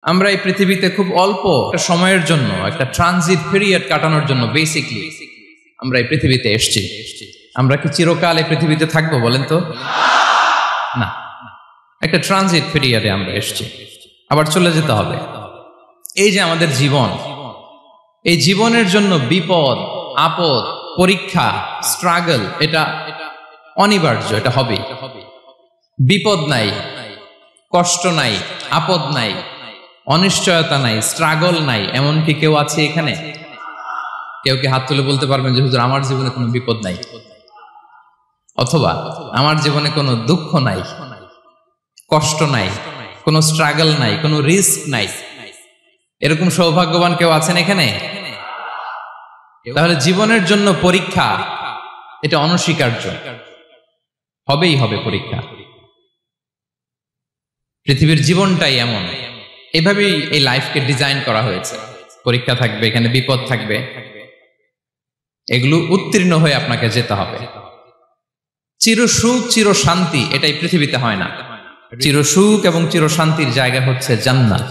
আমরা এই পৃথিবীতে খুব অল্প একটা সময়ের জন্য, একটা ট্রানজিট পিরিয়ড কাটানোর জন্য বেসিকলি আমরা এই পৃথিবীতে এসেছি। আমরা কি চিরকাল এই পৃথিবীতে থাকবো বলেন তো? না, একটা ট্রানজিট পিরিয়ডে আমরা এসেছি, আবার চলে যেতে হবে। এই যে আমাদের জীবন, এই জীবনের জন্য বিপদ, আপদ, পরীক্ষা, স্ট্রাগল, এটা অনিবার্য, এটা হবে। বিপদ নাই, কষ্ট নাই, আপদ নাই, অনিশ্চয়তা নাই, স্ট্রাগল নাই, এমনকি কেউ আছে এখানে? কেউ কি হাত তুলে বলতে পারবেন যে হুজুর আমার জীবনে কোনো বিপদ নাই, অথবা আমার জীবনে কোনো দুঃখ নাই, কষ্ট নাই, কোনো স্ট্রাগল নাই, কোনো রিস্ক নাই? এরকম সৌভাগ্যবান কেউ আছেন এখানে? তাহলে জীবনের জন্য পরীক্ষা, এটা অনস্বীকার্য, হবেই হবে পরীক্ষা। পৃথিবীর জীবনটাই এমন, এভাবেই এই লাইফকে ডিজাইন করা হয়েছে। পরীক্ষা থাকবে, এখানে বিপদ থাকবে, এগুলো উত্তীর্ণ হয়ে আপনাকে যেতে হবে। চির সুখ, চির শান্তি, এটাই পৃথিবীতে হয় না। চির সুখ এবং চির শান্তির জায়গা হচ্ছে জান্নাত।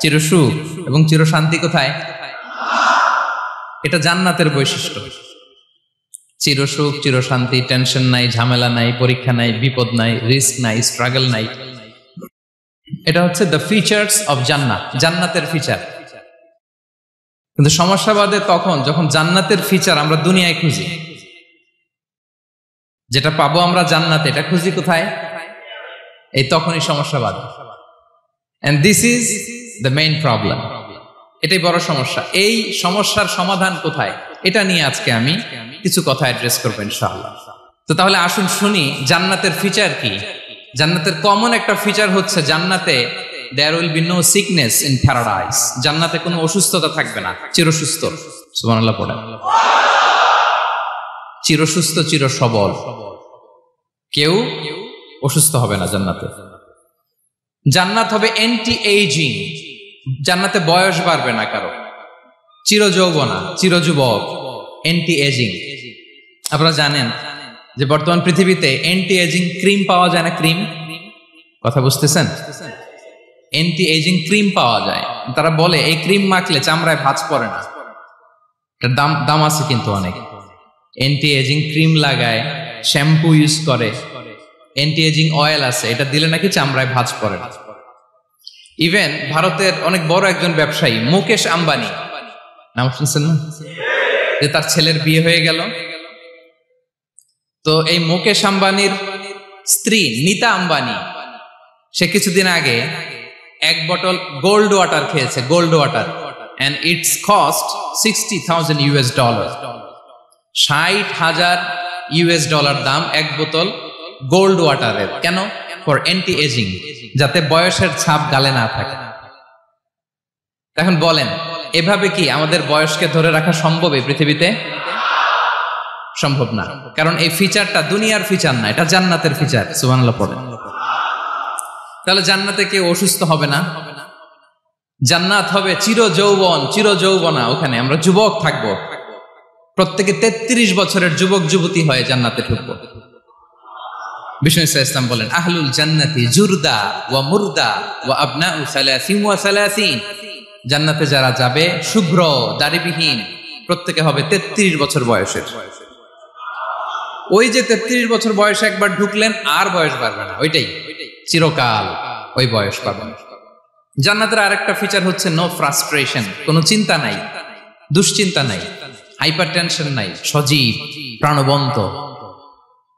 চির সুখ এবং চির শান্তি কোথায়? এটা জান্নাতের বৈশিষ্ট্য। চির সুখ, চির শান্তি, টেনশন নাই, ঝামেলা নাই, পরীক্ষা নাই, বিপদ নাই, রিস্ক নাই, স্ট্রাগল নাই, এটা হচ্ছে দ্য ফিচার্স অফ জান্নাত, জান্নাতের ফিচার। কিন্তু সমস্যা বাদে তখন যখন জান্নাতের ফিচার আমরা দুনিয়ায় খুঁজি। যেটা পাবো আমরা জান্নাতে, এটা খুঁজি কোথায়? এই তখনই সমস্যা বাদে। And this is the main problem. এটাই বড় সমস্যা। এই সমস্যার সমাধান কোথায়, এটা নিয়ে আজকে আমি কিছু কথা অ্যাড্রেস করবো ইনশাআল্লাহ। তো তাহলে আসুন শুনি জান্নাতের ফিচার কি। জান্নাতের কমন একটা ফিচার হচ্ছে জান্নাতে there will be no sickness in paradise. জান্নাতে কোনো অসুস্থতা থাকবে না, চিরসুস্থ। সুবহানাল্লাহ পড়েন। চিরসুস্থ, চির সবল, কেউ অসুস্থ হবে না জান্নাতে। জান্নাত হবে অ্যান্টি এইজিং, জান্নাতে বয়স বাড়বে না কারো, চির যৌবনা, চির যুবক, অ্যান্টি এজিং। আপনারা জানেন যে বর্তমান পৃথিবীতে অ্যান্টি এজিং ক্রিম পাওয়া যায় না? ক্রিম, কথা বুঝতেছেন? অ্যান্টি এজিং ক্রিম পাওয়া যায়। তারা বলে এই ক্রিম মাখলে চামড়ায় ভাঁজ পড়ে না। এটার দাম আছে কিন্তু অনেক। অ্যান্টি এজিং ক্রিম লাগায়, শ্যাম্পু ইউজ করে, অ্যান্টি এজিং অয়েল আছে, এটা দিলে নাকি চামড়ায় ভাঁজ পড়ে না। ইভেন ভারতের অনেক বড় একজন ব্যবসায়ী মুকেশ আম্বানি, নাম শুনছেন না? যে তার ছেলের বিয়ে হয়ে গেল। তো এই মুকেশ আম্বানির স্ত্রী নীতা আম্বানি, সে কিছুদিন আগে এক বোতল গোল্ড ওয়াটার খেয়েছে, gold water, and it's cost $60,000। $60,000 দাম এক বোতল গোল্ড ওয়াটারের। কেন? ফর অ্যান্টি এজিং, যাতে বয়সের ছাপ গালে না থাকে। এখন বলেন, এভাবে কি আমাদের বয়সকে ধরে রাখা সম্ভব এই পৃথিবীতে? সম্ভব না, কারণ এই ফিচারটা দুনিয়ার ফিচার না, এটা জান্নাতের ফিচার। সুবহানাল্লাহ পড়েন। তাহলে জান্নাতে কেউ অসুস্থ হবে না। জান্নাত হবে চির যৌবন, চির যৌবনা, ওখানে আমরা যুবক থাকবো। প্রত্যেকে 33 বছরের যুবক যুবতী হয়ে জান্নাতে ঢুকবো। বিষ্ণু ইসলাম বলেন, আহলুল জান্নাতি জুরদা ওয়া মুরদা ওয়া আবনাউ 30 ওয়া 30। জান্নাতে যারা যাবে শুভ্র, দাড়িবিহীন, প্রত্যেকে হবে 33 বছর বয়সের। ওই যে 33 বছর বয়সে একবার ঢুকলেন, আর বয়স বাড়বে না, ওইটাই চিরকাল ওই বয়স পাবেন। জান্নাতের আরেকটা ফিচার হচ্ছে নো ফ্রাস্ট্রেশন, কোনো চিন্তা নাই, দুশ্চিন্তা নাই, হাইপার টেনশন নাই, সজীব, প্রাণবন্ত।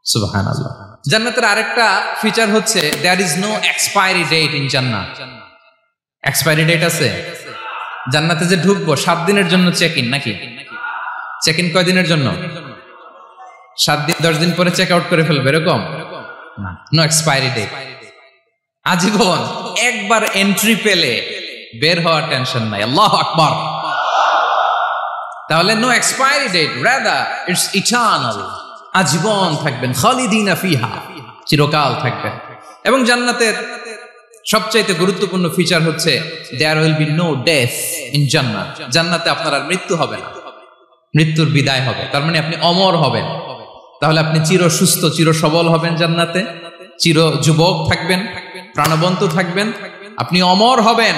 সুবহানাল্লাহ। জান্নাতের আরেকটা ফিচার হচ্ছে there is no expiry date in জান্নাত। এক্সপায়ারি ডেট আছে? জান্নাতে যে ঢুকবো 7 দিনের জন্য চেক ইন, নাকি? চেক ইন কয় দিনের জন্য? 7 দিন, 10 দিন পরে চেক আউট করে ফেলবে, এরকম না। নো এক্সপায়ারি ডেট, আজীবন। একবার এন্ট্রি পেলে বের হওয়ার টেনশন নাই। আল্লাহু আকবার। তাহলে no expiry date, rather it's eternal, আজীবন থাকবেন, খালিদিনা ফিহা, চিরকাল থাকবেন। এবং জান্নাতের সবচাইতে গুরুত্বপূর্ণ ফিচার হচ্ছে there will be no death in জান্নাত। জান্নাতে আপনার আর মৃত্যু হবে না, মৃত্যুর বিদায় হবে। তার মানে আপনি অমর হবেন। তাহলে আপনি চির সুস্থ, চির সবল হবেন জান্নাতে, চির যুবক থাকবেন, প্রাণবন্ত থাকবেন, আপনি অমর হবেন,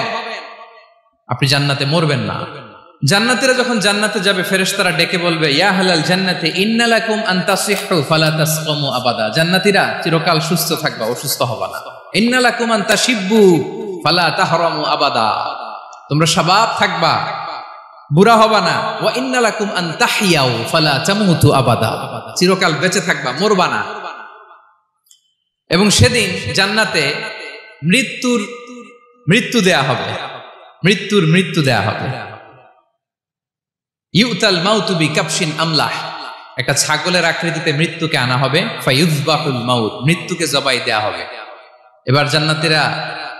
আপনি জান্নাতে মরবেন না। জান্নাতীরা যখন জান্নাতে যাবে ফেরেশতারা ডেকে বলবে, ইয়া আহলাল জান্নাতি ইন্না লাকুম আন তাসিহু ফালা তাসকামু আবাদা। জান্নাতীরা চিরকাল সুস্থ থাকবা, অসুস্থ হবা না। ইন্না লাকুম আন তাশিব্বু ফালা তাহরামু আবাদা, তোমরা শাবাব থাকবা, বুড়া হবা না। ওয়া ইন্না লাকুম আন তাহইয়াউ ফালা তামুতু আবাদা, চিরকাল বেঁচে থাকবা, মরবা না। এবং সেদিন জান্নাতে মৃত্যু দেয়া হবে, মৃত্যু দেয়া হবে। ইউতাল মাউতু বিকাবশিন আমলাহ, একটা ছাগলের আকৃতিতে মৃত্যুকে আনা হবে। ফায়ুযবাহুল মাউত, মৃত্যুকে জবাই দেয়া হবে। এবার জান্নাতীরা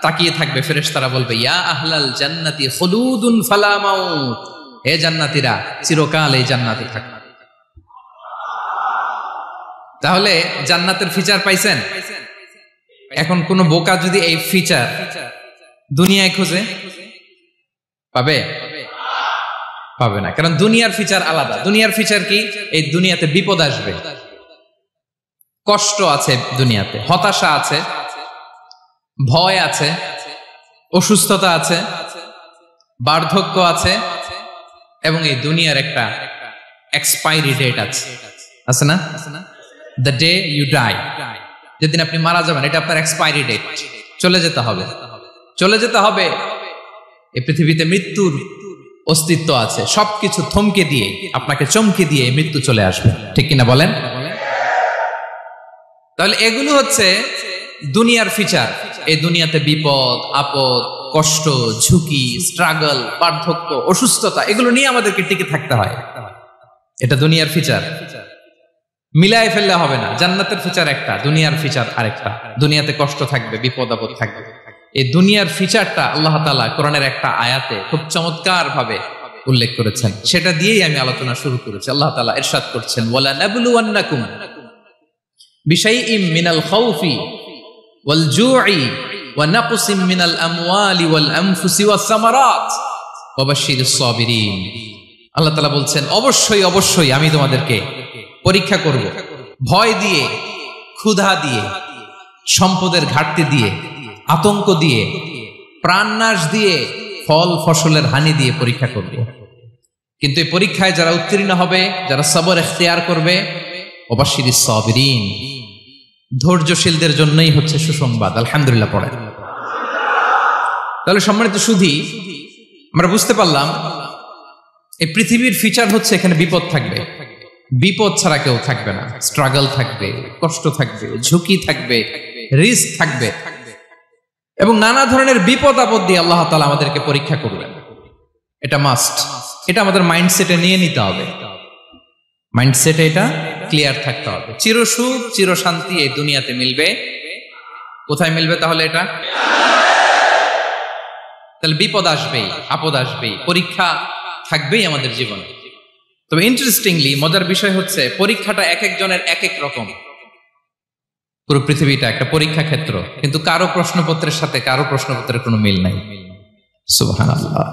তাকিয়ে থাকবে, ফেরেশতারা বলবে, ইয়া আহলাল জান্নাতি খুলুদুন ফালা মাউত, হে জান্নাতীরা চিরকাল এই জান্নাতে থাকবে। তাহলে জান্নাতের ফিচার পাইছেন? এখন কোন বোকা যদি এই ফিচার দুনিয়ায় খোঁজে পাবে? পাবে না, কারণ দুনিয়ার ফিচার আলাদা। দুনিয়ার ফিচার কি? এই দুনিয়াতে বিপদ আসবে, কষ্ট আছে, দুনিয়াতে হতাশা আছে, ভয় আছে, অসুস্থতা আছে, বার্ধক্য আছে, এবং এই দুনিয়ার একটা এক্সপায়ারি ডেট আছে না? দ্য ডে ইউ ডাই, যেদিন আপনি মারা যাবেন, এটা আপনার এক্সপায়ারি ডেট, চলে যেতে হবে, চলে যেতে হবে। এই পৃথিবীতে মৃত্যুর অস্তিত্ব আছে, সবকিছু থমকে দিয়ে, আপনাকে চমকে দিয়ে মৃত্যু চলে আসবে, ঠিক কিনা বলেন? তাহলে এগুলো হচ্ছে দুনিয়ার ফিচার। এই দুনিয়াতে বিপদ আপদ, কষ্ট, ঝুঁকি, স্ট্রাগল, বার্ধক্য, অসুস্থতা, এগুলো নিয়ে আমাদেরকে টিকে থাকতে হয়। এটা দুনিয়ার ফিচার, মিলায় ফেললে হবে না। জান্নাতের ফিচার একটা, দুনিয়ার ফিচার আরেকটা। দুনিয়াতে কষ্ট থাকবে, বিপদ আপদ থাকবে। এই দুনিয়ার ফিচারটা আল্লাহ তাআলা কোরআনের একটা আয়াতে খুব চমৎকার ভাবে উল্লেখ করেছেন, সেটা দিয়েই আমি আলোচনা শুরু করেছি। আল্লাহ তাআলা ইরশাদ করছেন, ওয়ালা নাবলুওয়ান্নাকুম বিশাইইম মিনাল খাউফি ওয়াল জুই ওয়া নাকসিম মিনাল আমওয়ালি ওয়াল আনফুসি ওয়াস সামারাত ওয়া বাশশিরিস সাবিরিন। আল্লাহ তাআলা বলছেন, অবশ্যই অবশ্যই আমি তোমাদেরকে পরীক্ষা করব, ভয় দিয়ে, ক্ষুধা দিয়ে, সম্পদের ঘাটতি দিয়ে, আতঙ্ক দিয়ে, প্রাণনাশ দিয়ে, ফল ফসলের হানি দিয়ে পরীক্ষা করব। কিন্তু এই পরীক্ষায় যারা উত্তীর্ণ হবে, যারা সবর ইখতিয়ার করবে, ওয়াবাশশিরিস সাবিরিন, ধৈর্যশীলদের জন্যই হচ্ছে সুসংবাদ। আলহামদুলিল্লাহ পড়ে। তাহলে সম্মানিত সুধী, আমরা বুঝতে পারলাম এই পৃথিবীর ফিচার হচ্ছে এখানে বিপদ থাকবে, বিপদ ছাড়া কেউ থাকবে না। স্ট্রাগল থাকবে, কষ্ট থাকবে, ঝুঁকি থাকবে, রিস্ক থাকবে, এবং নানা ধরনের বিপদ আপদ দিয়ে আল্লাহ তাআলা আমাদেরকে পরীক্ষা করবেন। এটা মাস্ট, এটা আমাদের মাইন্ডসেটে নিয়ে নিতে হবে। মাইন্ডসেটে এটা ক্লিয়ার থাকতে হবে। চিরসুখ চিরশান্তি এই দুনিয়াতে মিলবে, কোথায় মিলবে তাহলে? এটা তাহলে বিপদ আসবেই, আপদ আসবেই, পরীক্ষা থাকবেই আমাদের জীবনে। তবে ইন্টারেস্টিংলি মজার বিষয় হচ্ছে, পরীক্ষাটা এক একজনের এক এক রকম। পুরো পৃথিবীটা একটা পরীক্ষা ক্ষেত্র, কিন্তু কারো প্রশ্নপত্রের সাথে কারো প্রশ্নপত্রের কোনো মিল নাই। সুবহানাল্লাহ।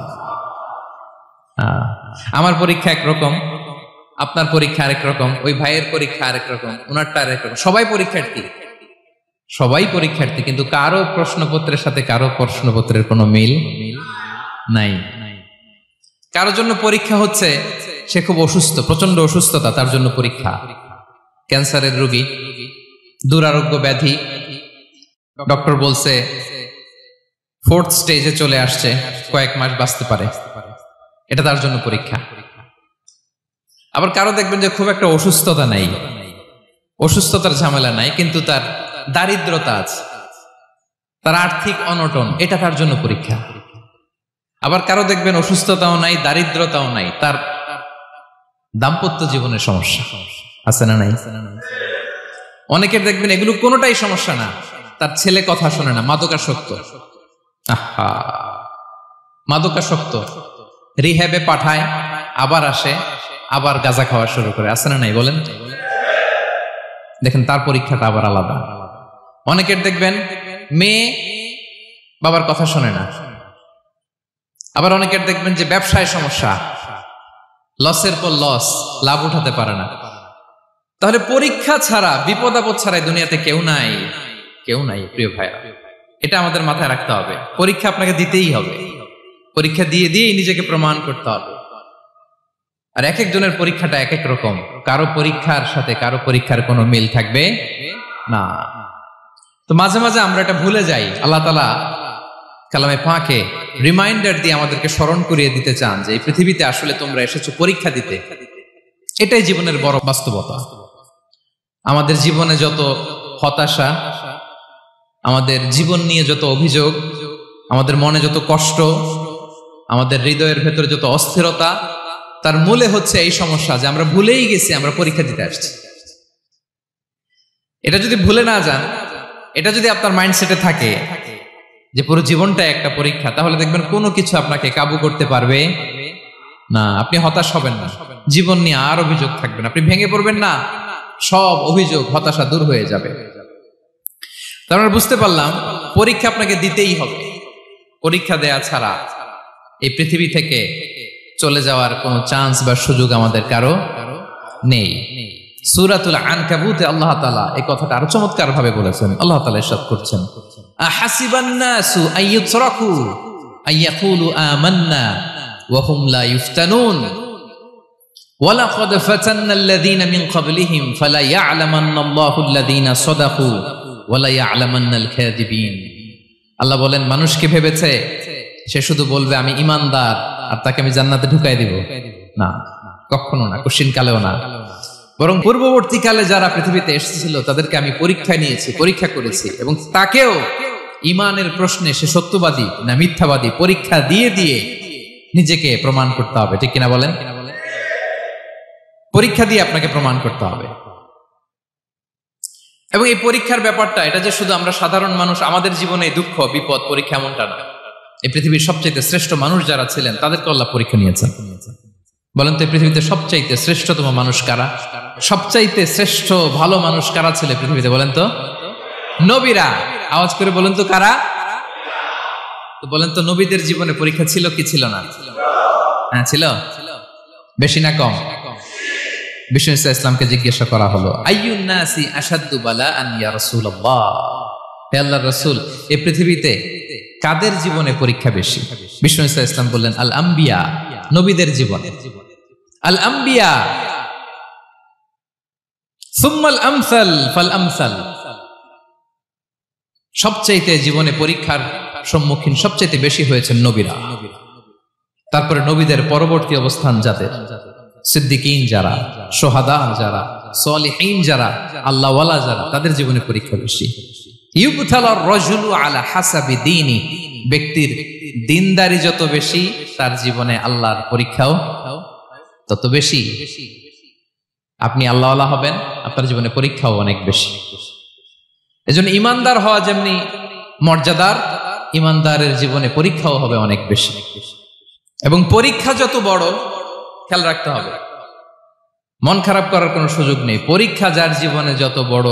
আমার পরীক্ষা একরকম, আপনার পরীক্ষা আরেক রকম, ওই ভাইয়ের পরীক্ষা আরেক রকম, ওনারটা আরেক রকম। সবাই পরীক্ষার্থী, সবাই পরীক্ষার্থী, কিন্তু কারো প্রশ্নপত্রের সাথে কারো প্রশ্নপত্রের কোনো মিল নাই। কারোর জন্য পরীক্ষা হচ্ছে সে খুব অসুস্থ, প্রচন্ড অসুস্থতা, তার জন্য পরীক্ষা। ক্যান্সারের রোগী, দুরারোগ্য ব্যাধি, ডক্টর বলছে 4th স্টেজে চলে আসছে, কয়েক মাস বাঁচতে পারে, এটা তার জন্য পরীক্ষা। আবার কারো দেখবেন যে খুব একটা অসুস্থতা নাই, অসুস্থতার ঝামেলা নাই, কিন্তু তার দারিদ্রতা আছে, তার আর্থিক অনটন, এটা তার জন্য পরীক্ষা। আবার কারো দেখবেন অসুস্থতাও নাই, দারিদ্রতাও নাই, তার দাম্পত্য জীবনের সমস্যা আছে না নাই? অনেকের দেখবেন এগুলো কোনোটাই সমস্যা না, তার ছেলে কথা শোনে না, মাদকাসক্ত। আহা, মাদকাসক্ত, রিহ্যাবে পাঠায়, আবার আসে, আবার গাঁজা খাওয়া শুরু করে, আছে না নাই বলেন? দেখেন তার পরীক্ষাটা আবার আলাদা। অনেকের দেখবেন মেয়ে বাবার কথা শোনে না। আবার অনেকের দেখবেন যে ব্যবসায় সমস্যা, লসের পর লস, লাভ উঠাতে পারে না। তাহলে পরীক্ষা ছাড়া, বিপদ আপদ ছাড়া দুনিয়াতে কেউ নাই, কেউ নাই প্রিয় ভাইরা। এটা আমাদের মাথায় রাখতে হবে। পরীক্ষা আপনাকে দিতেই হবে, পরীক্ষা দিয়ে দিয়েই নিজেকে প্রমাণ করতে হবে। আর এক একজনের পরীক্ষাটা এক এক রকম, কারো পরীক্ষার সাথে কারো পরীক্ষার কোনো মিল থাকবে না। তো মাঝে মাঝে আমরা এটা ভুলে যাই। আল্লাহ তাআলা কালামে পাকে রিমাইন্ডার দিয়ে আমাদেরকে স্মরণ করিয়ে দিতে চান যে এই পৃথিবীতে আসলে তোমরা এসেছো পরীক্ষা দিতে। এটাই জীবনের বড় বাস্তবতা। আমাদের জীবনে যত হতাশা, আমাদের জীবন নিয়ে যত অভিযোগ, আমাদের মনে যত কষ্ট, আমাদের হৃদয়ের ভেতরে যত অস্থিরতা, তার মূলে হচ্ছে এই সমস্যা যে আমরা ভুলেই গেছি আমরা পরীক্ষা দিতে আসছি। এটা যদি ভুলে না যান, এটা যদি আপনার মাইন্ডসেটে থাকে যে পুরো জীবনটা একটা পরীক্ষা, তাহলে দেখবেন কোনো কিছু আপনাকে কাবু করতে পারবে না। আপনি হতাশ হবেন না, জীবন নিয়ে আর অভিযোগ থাকবেন, আপনি ভেঙে পড়বেন না, সব অভিযোগ হতাশা দূর হয়ে যাবে। তার মানে বুঝতে পারলাম পরীক্ষা আপনাকে দিতেই হবে। পরীক্ষা দেয়া ছাড়া এই পৃথিবী থেকে চলে যাওয়ার কোনো চান্স বা সুযোগ আমাদের কারো নেই। সূরাতুল আনকাবুতে আল্লাহ তাআলা এই কথাটা আরো চমৎকার ভাবে বলেছেন। আল্লাহ তাআলা ইরশাদ করছেন, আহাসিবান নাসু আইয়ুতরাকু আইয়াকুলু আমান্না ওয়া হুম লা ইফতানুন ওয়ালাকাদ ফাতান্নাল্লাযীনা মিন ক্বাবলিহিম ফালা ইয়া'লামান্নাল্লাহুল্লাযীনা সাদাকু ওয়ালা ইয়া'লামান্নাল কাযিবিন। আল্লাহ বলেন, মানুষকে ভেবেছে সে শুধু বলবে আমি ঈমানদার আর তাকে আমি জান্নাতে ঢুকাই দিব? না, কখনো না, কোশ্চিন কালেও না। বরং পূর্ববর্তীকালে যারা পৃথিবীতে এসেছিল তাদেরকে আমি পরীক্ষায় নিয়েছি, পরীক্ষা করেছি, এবং তাকেও ঈমানের প্রশ্নে সে সত্যবাদী না মিথ্যাবাদী পরীক্ষা দিয়ে দিয়ে নিজেকে প্রমাণ করতে হবে। ঠিক কিনা বলেন? পরীক্ষা দিয়ে আপনাকে প্রমাণ করতে হবে। এবং এই পরীক্ষার ব্যাপারটা, এটা যে শুধু আমরা সাধারণ মানুষ আমাদের জীবনে দুঃখ বিপদ পরীক্ষা এমনটা না। এই পৃথিবীর সবচাইতে শ্রেষ্ঠ মানুষ যারা ছিলেন তাদেরকে আল্লাহ পরীক্ষা নিয়েছেন। বলেন তো এই পৃথিবীতে সবচাইতে শ্রেষ্ঠতম মানুষ কারা? সবচাইতে শ্রেষ্ঠ ভালো মানুষ কারা ছিল পৃথিবীতে? বলেন তো নবীরা। আওয়াজ করে বলেন তো কারা? তো বলেন তো নবীদের জীবনে পরীক্ষা ছিল কি ছিল না? হ্যাঁ ছিল। বেশি না কম? বিষ্ণু ইসলামকে জিজ্ঞাসা করা হলো, আইয়ুন নাসি আশাদ্দু বালাআন ইয়া রাসূলুল্লাহ, হে আল্লাহর রাসূল এই পৃথিবীতে কাদের জীবনে পরীক্ষা বেশি? বিষ্ণু ইসলাম বললেন, আল আম্বিয়া, নবীদের জীবন। আল আম্বিয়া সুম্মাল আমসাল ফাল আমসাল, সবচাইতে জীবনে পরীক্ষার সম্মুখীন সবচাইতে বেশি হয়েছেন নবীরা। তারপরে নবীদের পরবর্তী অবস্থান যাদের, সিদ্দিকিন যারা, সোহাদা যারা, সালিহিন যারা, আল্লাহওয়ালা যারা, তাদের জীবনে পরীক্ষা বেশি। ইউবতালার রাজুলু আলা হাসাবি দীনি, ব্যক্তির দিনদারি যত বেশি তার জীবনে আল্লাহর পরীক্ষাও তত বেশি। আপনি আল্লাহওয়ালা হবেন, আপনার জীবনে পরীক্ষাও অনেক বেশি। এজন্য ইমানদার হওয়া যেমনি মর্যাদার, ইমানদারের জীবনে পরীক্ষাও হবে অনেক বেশি। এবং পরীক্ষা যত বড়, খেয়াল রাখতে হবে, মন খারাপ করার কোনো সুযোগ নেই। পরীক্ষা যার জীবনে যত বড়,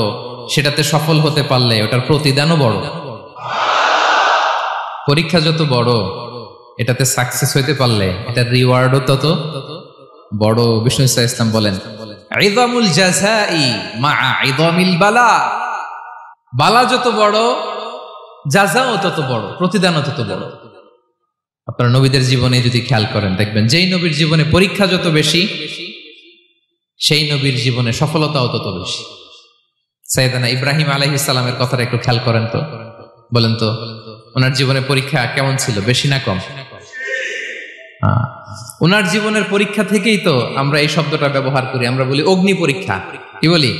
সেটাতে সফল হতে পারলে ওটার প্রতিদানও বড়। পরীক্ষা যত বড়, এটাতে সাকসেস হইতে পারলে এটার রিওয়ার্ডও তত বড়। বিষ্ণু ইসলাম বলেন, ইযামুল জাযাই মাআ ইযামিল বালা, বালা যত বড় জাযাও তত বড়, প্রতিদানও তত বড়। আপনারা নবীদের জীবনে যদি খেয়াল করেন, দেখবেন যেই নবীর জীবনে পরীক্ষা যত বেশি, সেই নবীর জীবনে সফলতাও তত বেশি। সাইয়েদনা ইব্রাহিম আলাইহিস সালামের কথাটা একটু খেয়াল করেন তো, বলেন তো ওনার জীবনে পরীক্ষা কেমন ছিল? বেশি না কম? ওনার জীবনের পরীক্ষা থেকেই তো আমরা এই শব্দটা ব্যবহার করি। আমরা বলি অগ্নি পরীক্ষা। কি বলি?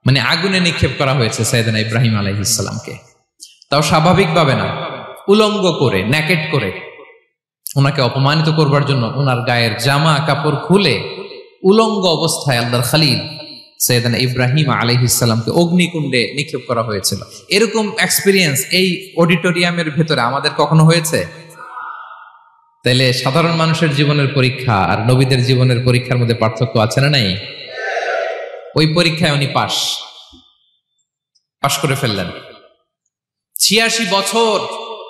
মানে আগুনে নিক্ষেপ করা হয়েছে সাইয়েদনা ইব্রাহিম আলাইহিস সালামকে, তাও স্বাভাবিকভাবে না, উলঙ্গ করে, ন্যাকেট করে ওনাকে অপমানিত করবার জন্য ওনার গায়ের জামা কাপড় খুলে উলঙ্গ অবস্থায় আল্লাহর খলিল সাইয়েদনা ইব্রাহিম আলাইহিস সালামকে অগ্নিকুণ্ডে নিক্ষেপ করা হয়েছিল। এরকম এক্সপেরিয়েন্স এই অডিটোরিয়ামের ভেতরে আমাদের কখনো হয়েছে? তাইলে সাধারণ মানুষের জীবনের পরীক্ষা আর নবীদের জীবনের পরীক্ষার মধ্যে পার্থক্য আছে না নাই? ওই পরীক্ষায় উনি পাশ করে ফেললেন। ৮৬ বছর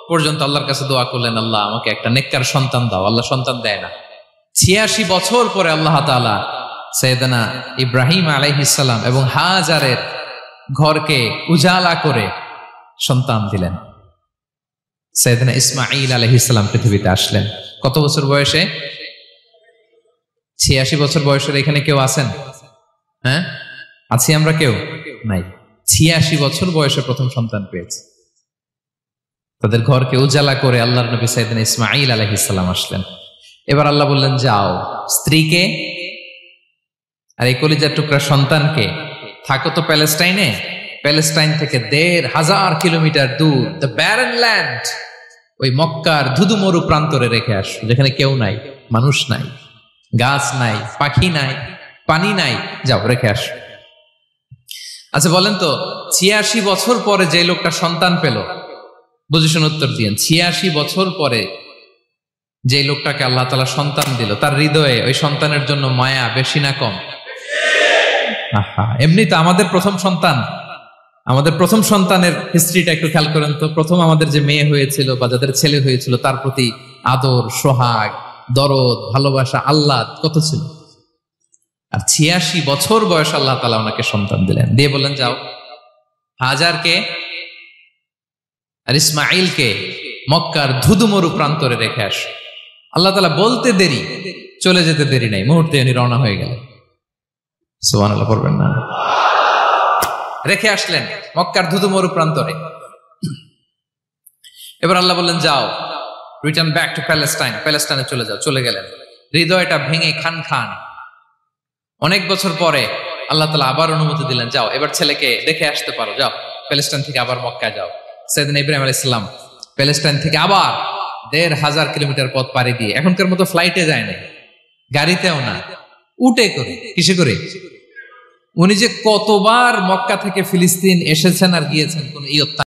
পর্যন্ত আল্লাহর কাছে দোয়া করলেন, আল্লাহ আমাকে একটা নেককার সন্তান দাও। আল্লাহ সন্তান দেয় না। ৮৬ বছর পরে আল্লাহ তাআলা সাইয়েদনা ইব্রাহিম আলাইহিস সালাম এবং হাজারের ঘরকে উজালা করে সন্তান দিলেন। সাইয়েদনা ইসমাঈল আলাইহিস সালাম পৃথিবীতে আসলেন কত বছর বয়সে? 86 বছর বয়সের এখানে কেউ আছেন? হ্যাঁ, আছি আমরা? কেউ নাই। 86 বছর বয়সে প্রথম সন্তান পেয়েছে। তাদের ঘরকে উজালা করে আল্লাহর নবী সাইয়েদনা ইসমাঈল আলাইহিস সালাম আসলেন। এবার আল্লাহ বললেন, যাও স্ত্রীকে আর এই কলিজার টুকরা সন্তানকে থাকো তো প্যালেস্টাইনে, প্যালেস্টাইন থেকে ১,৫০০ কিলোমিটার দূর দ্য ব্যারেন ল্যান্ড, ওই মক্কার ধুধু মরু প্রান্তরে রেখে আসো, যেখানে কেউ নাই, মানুষ নাই, গাছ নাই, পাখি নাই, পানি নাই, যাও রেখে আসো। আচ্ছা বলেন তো, ৮৬ বছর পরে যে লোকটা সন্তান পেল, বুঝে শুনে উত্তর দিয়েন, ৮৬ বছর পরে যে লোকটাকে আল্লাহ তাআলা সন্তান দিল, তার হৃদয়ে ওই সন্তানের জন্য মায়া বেশি না কম? এমনি তো আমাদের প্রথম সন্তানের হিস্ট্রিটা একটু খেয়াল করেন তো। প্রথম আমাদের যে মেয়ে হয়েছিল বা যাদের ছেলে হয়েছিল, তার প্রতি আদর, সোহাগ, দরদ, ভালোবাসা, আহ্লাদ কত ছিল। আর ৮৬ বছর বয়স আল্লাহ তাআলা ওনাকে সন্তান দিলেন, দিয়ে বললেন, যাও হাজারকে আর ইসমাঈলকে মক্কার ধুধুমরু প্রান্তরে রেখে আসো। আল্লাহ তাআলা বলতে দেরি, চলে যেতে দেরি নাই, মুহূর্তে উনি রওনা হয়ে গেলেন। সুবহানাল্লাহ পড়বেন না? রেখে আসলেন মক্কার ধুধুমরু প্রান্তরে। এবার আল্লাহ বললেন, যাও রিটার্ন ব্যাক টু প্যালেস্টাইন, প্যালেস্টাইনে চলে যাও। চলে গেলেন, হৃদয়টা ভেঙে খান খান। অনেক বছর পরে আল্লাহ তাআলা আবার অনুমতি দিলেন, যাও এবার ছেলেকে দেখে আসতে পারো, যাও প্যালেস্টাইন থেকে আবার মক্কায় যাও। সাইয়েদনা ইব্রাহিম আলাইহিস সালাম প্যালেস্টাইন থেকে আবার ১,৫০০ কিলোমিটার পথ পাড়ি দিয়ে, এখনকার মতো ফ্লাইটে যায় না, গাড়িতেও না, উটে করে। কিসে করে? উনি যে কতবার মক্কা থেকে ফিলিস্তিন এসেছেন আর গিয়েছেন কোন ইয়ত্তা